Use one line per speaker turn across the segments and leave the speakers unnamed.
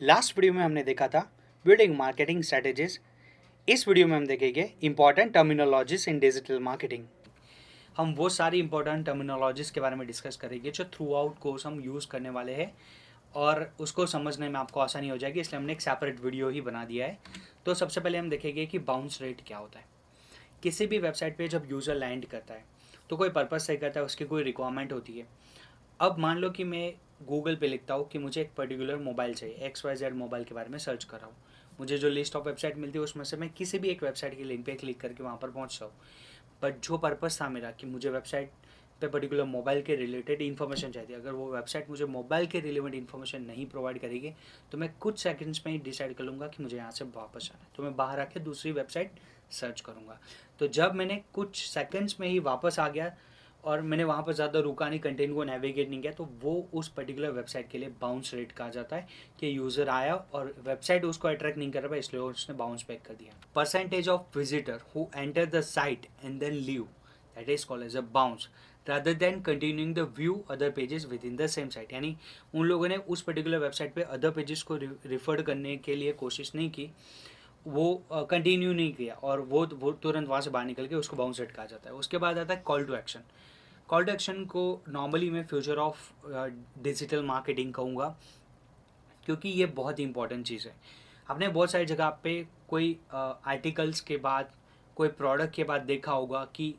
Last video में हमने देखा था बिल्डिंग मार्केटिंग स्ट्रेटेजीज। इस वीडियो में हम देखेंगे इंपॉर्टेंट टर्मिनोलॉजीज इन डिजिटल मार्केटिंग। हम वो सारी इंपॉर्टेंट टर्मिनोलॉजीज के बारे में डिस्कस करेंगे जो थ्रू आउट कोर्स हम यूज़ करने वाले हैं और उसको समझने में आपको आसानी हो जाएगी, इसलिए हमने एक सेपरेट वीडियो ही बना दिया है। तो सबसे पहले हम देखेंगे कि बाउंस रेट क्या होता है। किसी भी वेबसाइट पे जब यूज़र लैंड करता है तो कोई पर्पस से करता है, उसकी कोई रिक्वायरमेंट होती है। अब मान लो कि मैं गूगल पे लिखता हूँ कि मुझे एक पर्टिकुलर मोबाइल चाहिए, XYZ मोबाइल के बारे में सर्च कर रहा हूँ। मुझे जो लिस्ट ऑफ वेबसाइट मिलती है उसमें से मैं किसी भी एक वेबसाइट की लिंक पे क्लिक करके वहाँ पर पहुँचता हूँ। बट जो पर्पस था मेरा कि मुझे वेबसाइट पे पर्टिकुलर मोबाइल के रिलेटेड इन्फॉर्मेशन चाहिए, अगर वो वेबसाइट मुझे मोबाइल के रिलेवेंट इन्फॉर्मेशन नहीं प्रोवाइड करेगी तो मैं कुछ सेकंड्स में ही डिसाइड कर लूँगा कि मुझे यहाँ से वापस आना है, तो मैं बाहर आके दूसरी वेबसाइट सर्च करूँगा। तो जब मैंने कुछ सेकंड्स में ही वापस आ गया और मैंने वहाँ पर ज़्यादा रुका नहीं, कंटेंट को नेविगेट नहीं किया, तो वो उस पर्टिकुलर वेबसाइट के लिए बाउंस रेट कहा जाता है कि यूज़र आया और वेबसाइट उसको अट्रैक्ट नहीं कर रहा इसलिए उसने बाउंस बैक कर दिया। Percentage of visitor who enter the site and then leave, that is called as a bounce rather than continuing the view other pages within the same site। यानी उन लोगों ने उस पर्टिकुलर वेबसाइट पे other pages को refer करने के लिए कोशिश नहीं की, वो कंटिन्यू नहीं किया और वो तुरंत वहाँ से बाहर निकल के उसको बाउंस रेट कहा जाता है। उसके बाद आता है call to action. Call to action को नॉर्मली मैं फ्यूचर ऑफ डिजिटल मार्केटिंग कहूँगा, क्योंकि ये बहुत ही इंपॉर्टेंट चीज़ है। आपने बहुत सारी जगह पे कोई आर्टिकल्स के बाद, कोई प्रोडक्ट के बाद देखा होगा कि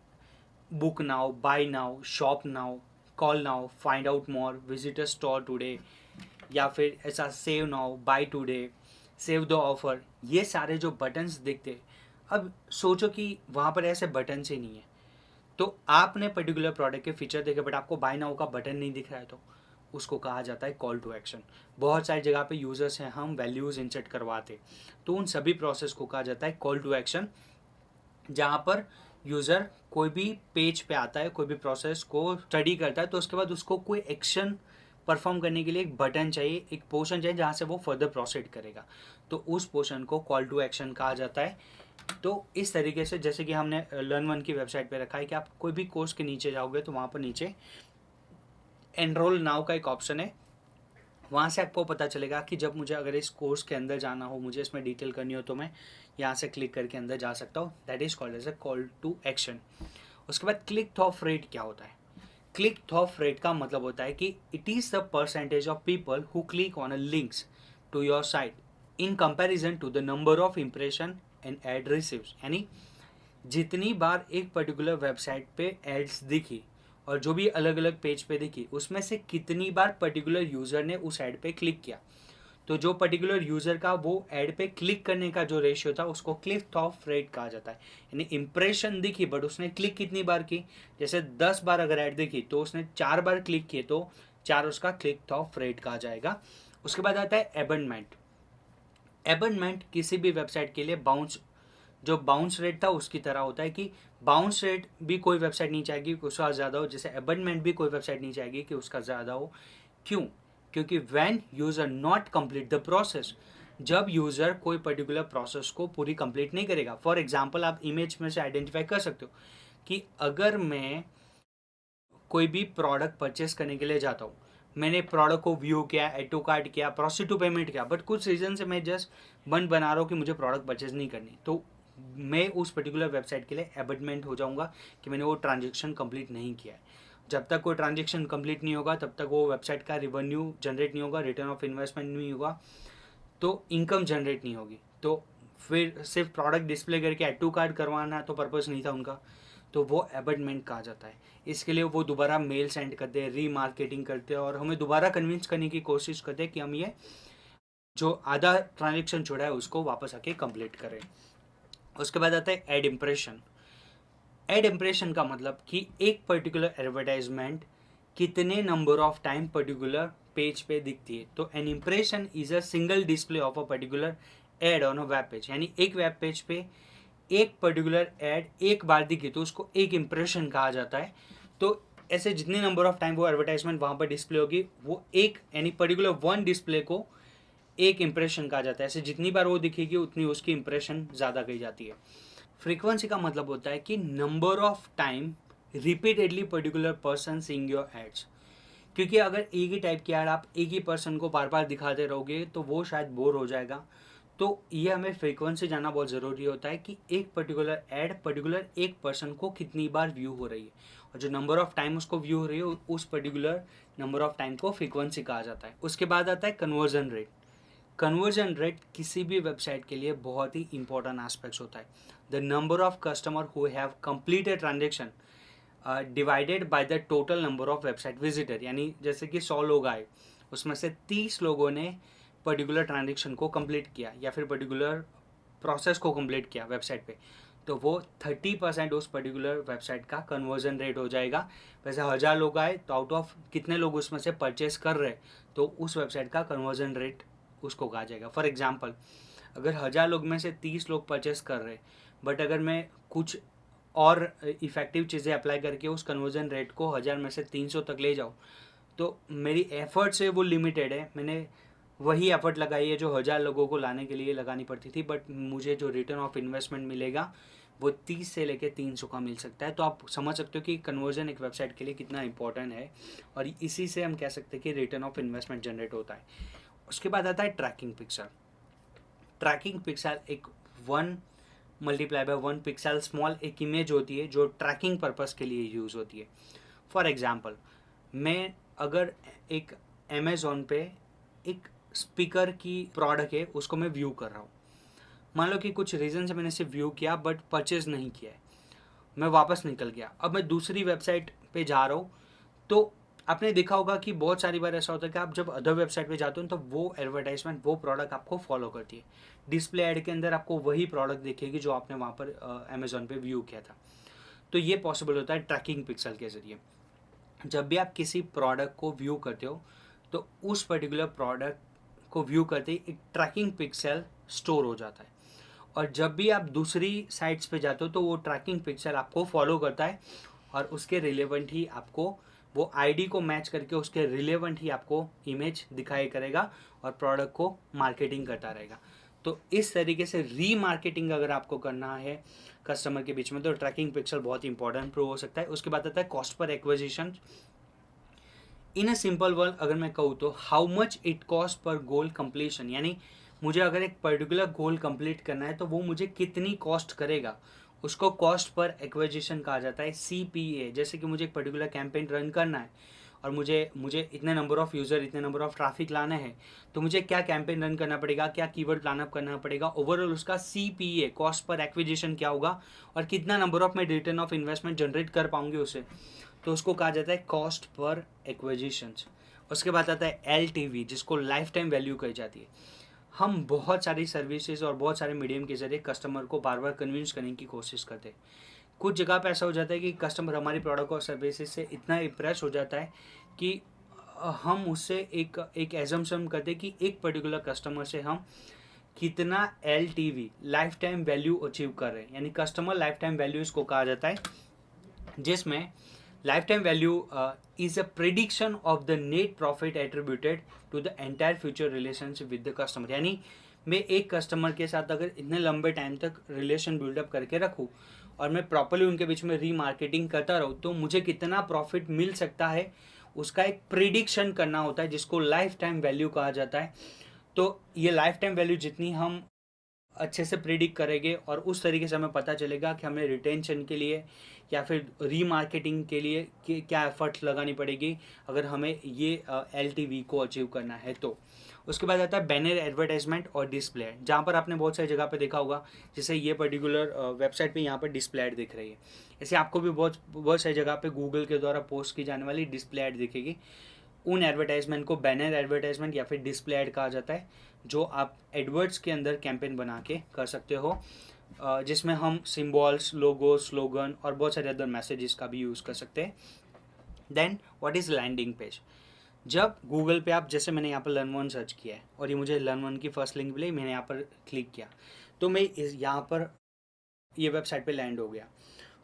book now, buy now, shop now, call now, find out more, visit a store today, या फिर ऐसा save now, buy today, save the offer. ये सारे जो बटन्स दिखते हैं, अब सोचो कि वहाँ पर ऐसे बटन्स ही नहीं है, तो आपने पर्टिकुलर प्रोडक्ट के फीचर देखे बट आपको बाय नाउ का बटन नहीं दिख रहा है, तो उसको कहा जाता है कॉल टू एक्शन। बहुत सारी जगह पे यूजर्स हैं, हम वैल्यूज़ इंसर्ट करवाते, तो उन सभी प्रोसेस को कहा जाता है कॉल टू एक्शन। जहाँ पर यूज़र कोई भी पेज पे आता है, कोई भी प्रोसेस को स्टडी करता है, तो उसके बाद उसको कोई एक्शन परफॉर्म करने के लिए एक बटन चाहिए, एक पोर्शन चाहिए जहाँ से वो फर्दर प्रोसीड करेगा, तो उस पोर्शन को कॉल टू एक्शन कहा जाता है। तो इस तरीके से जैसे कि हमने लर्न वन की वेबसाइट पे रखा है कि आप कोई भी कोर्स के नीचे जाओगे तो वहाँ पर नीचे एनरोल नाउ का एक ऑप्शन है, वहाँ से आपको पता चलेगा कि जब मुझे अगर इस कोर्स के अंदर जाना हो, मुझे इसमें डिटेल करनी हो, तो मैं यहाँ से क्लिक करके अंदर जा सकता हूँ। That is called as a call to action. उसके बाद क्लिक थॉफ रेट क्या होता है। क्लिक थॉफ रेट का मतलब होता है कि it is the percentage of people who click on a links to your site in comparison to the number of impression and ad receives. यानी जितनी बार एक पर्टिकुलर वेबसाइट पे एड्स दिखी और जो भी अलग अलग पेज पे दिखी, उसमें से कितनी बार पर्टिकुलर यूज़र ने उस एड पे क्लिक किया, तो जो पर्टिकुलर यूज़र का वो एड पे क्लिक करने का जो रेशियो था उसको क्लिक ऑफ रेट कहा जाता है। यानी इंप्रेशन दिखी बट उसने क्लिक कितनी बार की, जैसे 10 बार अगर ऐड दिखी तो उसने 4 बार क्लिक किए, तो 4 उसका क्लिक ऑफ रेट कहा जाएगा। उसके बाद आता है एबंडमेंट। एबंडमेंट किसी भी वेबसाइट के लिए बाउंस, जो बाउंस रेट था उसकी तरह होता है कि बाउंस रेट भी कोई वेबसाइट नहीं चाहेगी कि उसका ज़्यादा हो, जैसे एबंडमेंट भी कोई वेबसाइट नहीं चाहेगी कि उसका ज़्यादा हो। क्यों? क्योंकि when user not complete the process, जब यूज़र कोई पर्टिकुलर प्रोसेस को पूरी कंप्लीट नहीं करेगा। फॉर एग्जांपल आप इमेज में से आइडेंटिफाई कर सकते हो कि अगर मैं कोई भी प्रोडक्ट परचेस करने के लिए जाता हूँ, मैंने प्रोडक्ट को व्यू किया, एड टू कार्ट किया, प्रोसीड टू पेमेंट किया, बट कुछ रीज़न से मैं जस्ट मन बना रहा हूँ कि मुझे प्रोडक्ट परचेज नहीं करनी, तो मैं उस पर्टिकुलर वेबसाइट के लिए एबटमेंट हो जाऊँगा कि मैंने वो ट्रांजेक्शन कंप्लीट नहीं किया है। जब तक कोई ट्रांजेक्शन कंप्लीट नहीं होगा तब तक वो वेबसाइट का रेवेन्यू जनरेट नहीं होगा, रिटर्न ऑफ इन्वेस्टमेंट नहीं होगा, तो इनकम जनरेट नहीं होगी। तो फिर सिर्फ प्रोडक्ट डिस्प्ले करके एड टू कार्ड करवाना तो पर्पज़ नहीं था उनका, तो वो एबटमेंट कहा जाता है। इसके लिए वो दोबारा मेल सेंड करते हैं, रीमार्केटिंग करते हैं और हमें दोबारा कन्विंस करने की कोशिश करते हैं कि हम ये जो आधा ट्रांजेक्शन छोड़ा है उसको वापस आके कंप्लीट करें। उसके बाद आता है एड इम्प्रेशन। एड इम्प्रेशन का मतलब कि एक पर्टिकुलर एडवर्टाइजमेंट कितने number of time particular page पे दिखती है। तो an impression is a single display of a particular ad on a web page. यानी एक वेब पेज पे एक पर्टिकुलर एड एक बार दिखी तो उसको एक इम्प्रेशन कहा जाता है। तो ऐसे जितने नंबर ऑफ टाइम वो एडवर्टाइजमेंट वहाँ पर डिस्प्ले होगी, वो एक यानी पर्टिकुलर वन डिस्प्ले को एक इम्प्रेशन कहा जाता है। ऐसे जितनी बार वो दिखेगी उतनी उसकी इम्प्रेशन ज़्यादा कही जाती है। फ्रीक्वेंसी का मतलब होता है कि number of time repeatedly particular person seeing your ads. क्योंकि अगर एक ही टाइप की ऐड आप एक ही पर्सन को बार बार दिखाते रहोगे तो वो शायद बोर हो जाएगा। तो ये हमें फ्रीक्वेंसी जानना बहुत ज़रूरी होता है कि एक पर्टिकुलर ऐड पर्टिकुलर एक पर्सन को कितनी बार व्यू हो रही है, और जो नंबर ऑफ टाइम उसको व्यू हो रही है उस पर्टिकुलर नंबर ऑफ टाइम को फ्रीक्वेंसी कहा जाता है। उसके बाद आता है कन्वर्जन रेट। कन्वर्जन रेट किसी भी वेबसाइट के लिए बहुत ही इंपॉर्टेंट एस्पेक्ट्स होता है। The number of customer who have completed transaction divided by the total number of website visitor, यानी जैसे कि 100 लोग आए, उसमें से 30 लोगों ने पर्टिकुलर ट्रांजेक्शन को कंप्लीट किया या फिर पर्टिकुलर प्रोसेस को कंप्लीट किया वेबसाइट पे, तो वो 30% उस पर्टिकुलर वेबसाइट का कन्वर्जन रेट हो जाएगा। वैसे 1000 लोग आए तो आउट ऑफ कितने लोग उसमें से परचेस कर रहे, तो उस वेबसाइट का कन्वर्जन रेट उसको कहा जाएगा। फॉर एग्जांपल, अगर 1000 लोग में से 30 लोग परचेस कर रहे, बट अगर मैं कुछ और इफ़ेक्टिव चीज़ें अप्लाई करके उस कन्वर्जन रेट को 1000 में से 300 तक ले जाऊँ, तो मेरी एफर्ट से वो लिमिटेड है। मैंने वही एफर्ट लगाई है जो 1000 लोगों को लाने के लिए लगानी पड़ती थी, बट मुझे जो रिटर्न ऑफ इन्वेस्टमेंट मिलेगा वो 30 से लेकर 300 का मिल सकता है। तो आप समझ सकते हो कि कन्वर्जन एक वेबसाइट के लिए कितना इंपॉर्टेंट है, और इसी से हम कह सकते हैं कि रिटर्न ऑफ इन्वेस्टमेंट जनरेट होता है। उसके बाद आता है ट्रैकिंग पिक्सल। ट्रैकिंग पिक्सल एक 1 मल्टीप्लाई बाय 1 पिक्सल स्मॉल एक इमेज होती है जो ट्रैकिंग पर्पस के लिए यूज़ होती है। फॉर एग्जाम्पल, मैं अगर एक अमेज़ॉन पे एक स्पीकर की प्रोडक्ट है उसको मैं व्यू कर रहा हूँ, मान लो कि कुछ रीज़न से मैंने सिर्फ व्यू किया बट परचेज नहीं किया है, मैं वापस निकल गया, अब मैं दूसरी वेबसाइट पे जा रहा हूँ, तो आपने देखा होगा कि बहुत सारी बार ऐसा होता है कि आप जब अदर वेबसाइट पे जाते हो तो वो एडवर्टाइजमेंट वो प्रोडक्ट आपको फॉलो करती है। डिस्प्ले ऐड के अंदर आपको वही प्रोडक्ट दिखेगी जो आपने वहाँ पर अमेज़ॉन पे व्यू किया था। तो ये पॉसिबल होता है ट्रैकिंग पिक्सल के ज़रिए। जब भी आप किसी प्रोडक्ट को व्यू करते हो तो उस पर्टिकुलर प्रोडक्ट को व्यू करते ही एक ट्रैकिंग पिक्सल स्टोर हो जाता है, और जब भी आप दूसरी साइट्स पे जाते हो तो वो ट्रैकिंग पिक्सल आपको फॉलो करता है और उसके रिलेवेंट ही आपको वो आईडी को मैच करके उसके रिलेवेंट ही आपको इमेज दिखाई करेगा और प्रोडक्ट को मार्केटिंग करता रहेगा। तो इस तरीके से रीमार्केटिंग अगर आपको करना है कस्टमर के बीच में तो ट्रैकिंग पिक्सल बहुत इंपॉर्टेंट प्रूव हो सकता है। उसके बाद आता है cost per acquisition. In a simple word अगर मैं कहूँ तो how much it cost per goal completion, यानी मुझे अगर एक पर्टिकुलर गोल कंप्लीट करना है तो वो मुझे कितनी कॉस्ट करेगा, उसको कॉस्ट पर एक्विजिशन कहा जाता है, CPA। जैसे कि मुझे एक पर्टिकुलर कैंपेन रन करना है और मुझे इतने नंबर ऑफ यूज़र इतने नंबर ऑफ ट्रैफिक लाने हैं, तो मुझे क्या कैंपेन रन करना पड़ेगा, क्या कीवर्ड प्लान अप करना पड़ेगा, ओवरऑल उसका CPA कॉस्ट पर एक्विजिशन क्या होगा और कितना नंबर ऑफ मैं रिटर्न ऑफ इन्वेस्टमेंट जनरेट कर पाऊंगी उसे, तो उसको कहा जाता है कॉस्ट पर एक्विजिशन। उसके बाद आता है LTV जिसको लाइफ टाइम वैल्यू कही जाती है। हम बहुत सारी सर्विसेज और बहुत सारे मीडियम के ज़रिए कस्टमर को बार बार कन्विंस करने की कोशिश करते हैं। कुछ जगह पे ऐसा हो जाता है कि कस्टमर हमारी प्रोडक्ट और सर्विसेज से इतना इम्प्रेस हो जाता है कि हम उससे एक एजम्पशन करते हैं कि एक पर्टिकुलर कस्टमर से हम कितना LTV life time value achieve कर रहे हैं, यानी कस्टमर लाइफ टाइम वैल्यू इसको कहा जाता है, जिसमें lifetime value is a prediction of the net profit attributed to the entire future relationship with the customer. यानी मैं एक कस्टमर के साथ अगर इतने लंबे टाइम तक रिलेशन बिल्डअप करके रखूँ और मैं प्रॉपरली उनके बीच में रीमार्केटिंग करता रहूँ तो मुझे कितना प्रॉफिट मिल सकता है, उसका एक प्रिडिक्शन करना होता है जिसको लाइफ टाइम वैल्यू कहा जाता है। तो ये लाइफ टाइम वैल्यू जितनी हम अच्छे से प्रिडिक्ट करेंगे और उस तरीके से हमें पता चलेगा कि हमें रिटेंशन के लिए या फिर रीमार्केटिंग के लिए क्या एफर्ट्स लगानी पड़ेगी अगर हमें ये LTV को अचीव करना है तो। उसके बाद आता है बैनर एडवर्टाइजमेंट और डिस्प्ले ऐड, जहाँ पर आपने बहुत सारी जगह पे देखा होगा, जैसे ये पर्टिकुलर वेबसाइट पे यहाँ पर डिस्प्ले ऐड दिख रही है, ऐसे आपको भी बहुत सारी जगह पे गूगल के द्वारा पोस्ट की जाने वाली डिस्प्ले ऐड दिखेगी। उन एडवर्टाइजमेंट को बैनर एडवर्टाइजमेंट या फिर डिस्प्ले ऐड कहा जाता है, जो आप एडवर्ड्स के अंदर कैंपेन बना के कर सकते हो, जिसमें हम सिम्बॉल्स, लोगो, स्लोगन और बहुत सारे अदर मैसेजेस का भी यूज़ कर सकते हैं। Then what is landing page. जब गूगल पे आप, जैसे मैंने यहाँ पर लर्न वन सर्च किया है और ये मुझे लर्न वन की फर्स्ट लिंक मिली, मैंने यहाँ पर क्लिक किया तो मैं यहाँ पर ये वेबसाइट पे लैंड हो गया।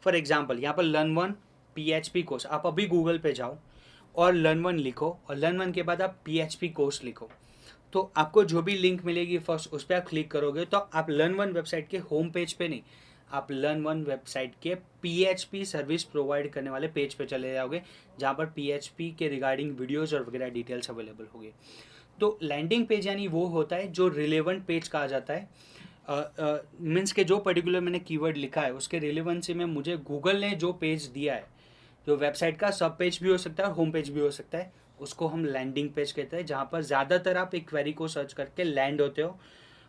फॉर एग्जांपल यहाँ पर लर्न वन PHP कोर्स, आप अभी गूगल पे जाओ और लर्न वन लिखो और लर्न वन के बाद आप PHP कोर्स लिखो, तो आपको जो भी लिंक मिलेगी फर्स्ट उस पर आप क्लिक करोगे तो आप लर्न वन वेबसाइट के होम पेज पे नहीं, आप लर्न वन वेबसाइट के PHP सर्विस प्रोवाइड करने वाले पेज पे चले जाओगे, जहाँ पर PHP के रिगार्डिंग वीडियोज़ और वगैरह डिटेल्स अवेलेबल होगी। तो लैंडिंग पेज यानी वो होता है जो रिलेवेंट पेज कहा जाता है, मीन्स के जो पर्टिकुलर मैंने कीवर्ड लिखा है उसके रिलेवेंसी में मुझे गूगल ने जो पेज दिया है, जो वेबसाइट का सब पेज भी हो सकता है और होम पेज भी हो सकता है, उसको हम लैंडिंग पेज कहते हैं, जहाँ पर ज़्यादातर आप एक क्वेरी को सर्च करके लैंड होते हो।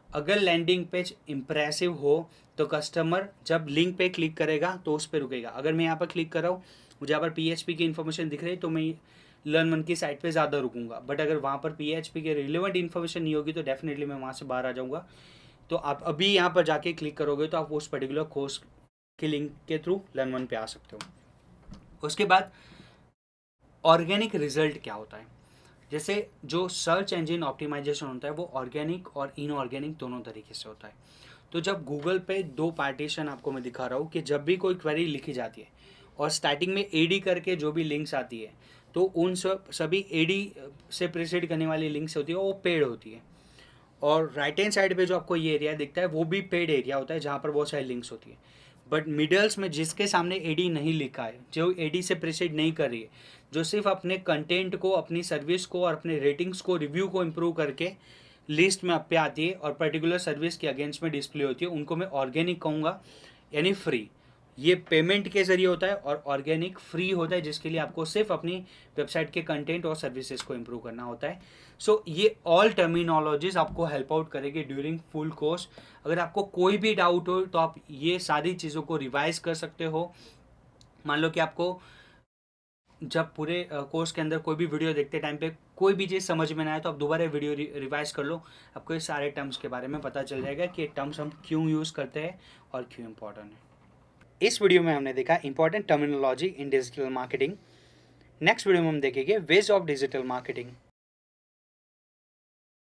अगर लैंडिंग पेज इम्प्रेसिव हो तो कस्टमर जब लिंक पे क्लिक करेगा तो उस पर रुकेगा। अगर मैं यहाँ पर क्लिक कर रहा हूँ, मुझे यहाँ पर PHP की इन्फॉर्मेशन दिख रही है, तो मैं लर्न वन की साइट पे ज़्यादा रुकूंगा। बट अगर वहाँ पर PHP के रिलेवेंट इन्फॉर्मेशन नहीं होगी तो डेफिनेटली मैं वहाँ से बाहर आ जाऊँगा। तो आप अभी यहाँ पर जाके क्लिक करोगे तो आप उस पर्टिकुलर कोर्स के लिंक के थ्रू लर्न वन पे आ सकते हो। उसके बाद ऑर्गेनिक रिजल्ट क्या होता है? जैसे जो सर्च इंजन ऑप्टिमाइजेशन होता है वो ऑर्गेनिक और इनऑर्गेनिक दोनों तरीके से होता है। तो जब गूगल पे दो पार्टीशन आपको मैं दिखा रहा हूँ कि जब भी कोई क्वेरी लिखी जाती है और स्टार्टिंग में AD करके जो भी लिंक्स आती है, तो उन सभी AD से प्रीसीड करने वाली लिंक्स होती है वो पेड होती है। और राइट हैंड साइड पे जो आपको ये एरिया दिखता है वो भी पेड एरिया होता है, जहाँ पर बहुत सारी लिंक्स होती है। बट मिडल्स में जिसके सामने AD नहीं लिखा है, जो AD से प्रीसीड नहीं कर रही है, जो सिर्फ अपने कंटेंट को, अपनी सर्विस को और अपने रेटिंग्स को, रिव्यू को इम्प्रूव करके लिस्ट में पे आती है और पर्टिकुलर सर्विस के अगेंस्ट में डिस्प्ले होती है, उनको मैं ऑर्गेनिक कहूँगा, यानी फ्री। ये पेमेंट के जरिए होता है और ऑर्गेनिक फ्री होता है, जिसके लिए आपको सिर्फ अपनी वेबसाइट के कंटेंट और सर्विसेज को इम्प्रूव करना होता है। सो ये ऑल टर्मिनोलॉजीज आपको हेल्प आउट करेगी ड्यूरिंग फुल कोर्स। अगर आपको कोई भी डाउट हो तो आप ये सारी चीज़ों को रिवाइज कर सकते हो। मान लो कि आपको जब पूरे कोर्स के अंदर कोई भी वीडियो देखते टाइम पे कोई भी चीज़ समझ में ना आए तो आप दोबारा वीडियो रिवाइज कर लो, आपको ये सारे टर्म्स के बारे में पता चल जाएगा कि ये टर्म्स हम क्यों यूज़ करते हैं और क्यों इम्पोर्टेंट है। इस वीडियो में हमने देखा इंपॉर्टेंट टर्मिनोलॉजी इन डिजिटल मार्केटिंग। नेक्स्ट वीडियो में हम देखेंगे वेज ऑफ डिजिटल मार्केटिंग।